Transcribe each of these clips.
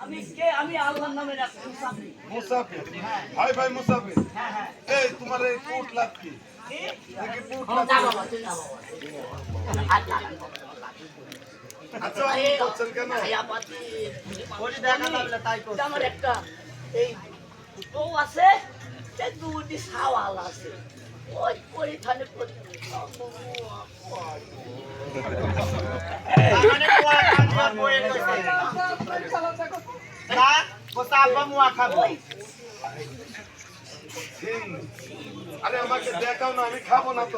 আমি আল্লাহর নামে রাখছি মুসাফির। মুসাফির ভাই ভাই মুসাফির। হ্যাঁ হ্যাঁ। এই তোমার এই কোট লাভ কি? দেখি কোট লাভ। না বাবা তুই না বাবা। আচ্ছা আপনি করছেন কেন? ওই দেখা লাগলে তাই করছি। আমার একটা এই বউ আছে, সে দুটি সাওয়াল আছে। ওই পরিধানে আরে আমাকে দেখাও না, আমি খাবো না তো।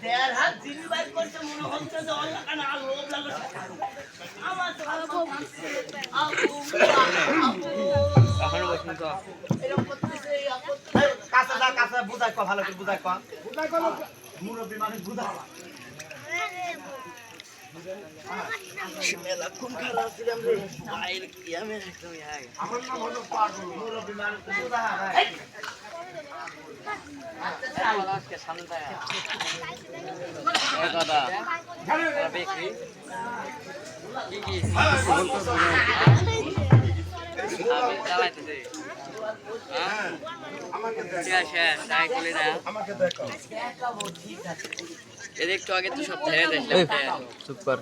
দেড় হাত জিনি বাইর করছে মনে হচ্ছে যে অন্য কানে আর লোভ লাগলো। আমার তো এরকম করতেছে কাছে যা কাছে বুঝাই কো ভালো করে বুঝাই কো মুরব্বী মানুষ বুঝাও মেলা কোন খারাপ ছিলাম রে বাইরে কি আমি একদম আমার নাম হলো পাগল। মুরব্বী মানুষ বুঝা আজকে সামনে দাদা বেশি কি কি আমি চালাইতেছি আমাকে আমাকে দেখাও। এর একটু আগে তো সব ছেড়ে দেখলাম চুপ কর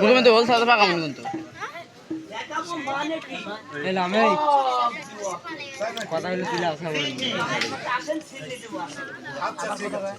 মুখে বলছে পাকা মনে কিন্তু আমি কথা বলে দিলে আসা বলি আচ্ছা ঠিক আছে।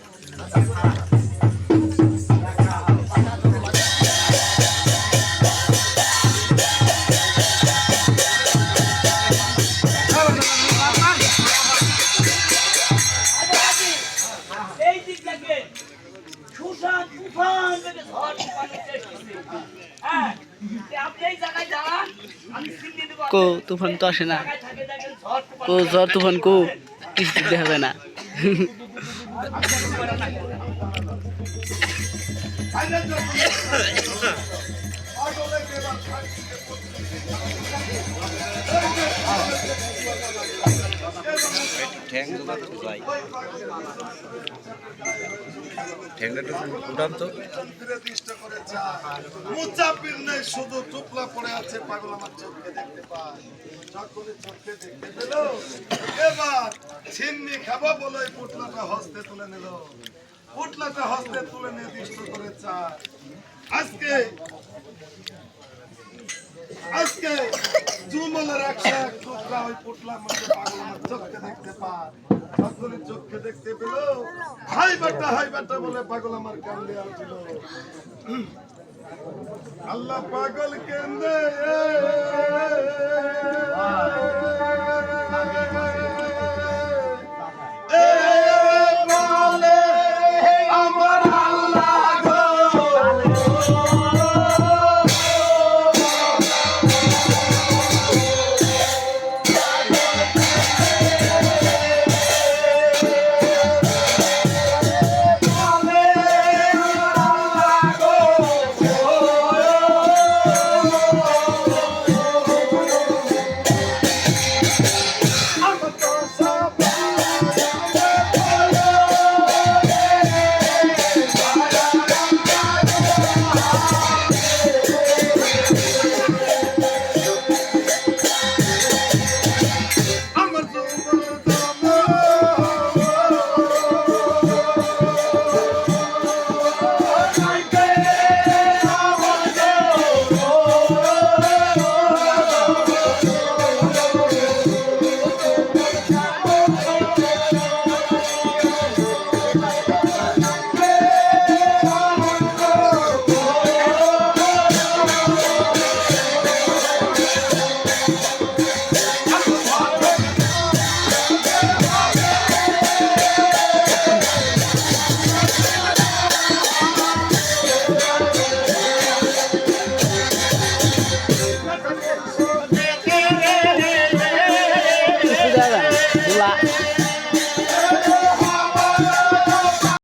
কো তুফান তো আসে না কো ঝড় তুফান কো কিছু দেখাবে না মুসাফির নেই শুধু টুকলা পড়ে আছে পাগল আমার চোখকে দেখতে পায় যখনই চোখকে দেখতে পেল এবার ছিন্নি খাবো বলে পুটলাটা হস্তে তুলে নিল পুটলাটা হস্তে তুলে নির্দিষ্ট করে চায় আজকে আজকে জুমলের একশো এক টুকরা ওই পুটলার মধ্যে পাগল আমার চোখকে দেখতে পায় যখনই চোখকে দেখতে পেল হাই বাটা বলে পাগল আমার কান্দে আসছিল আল্লাহ পাগল কেন্দে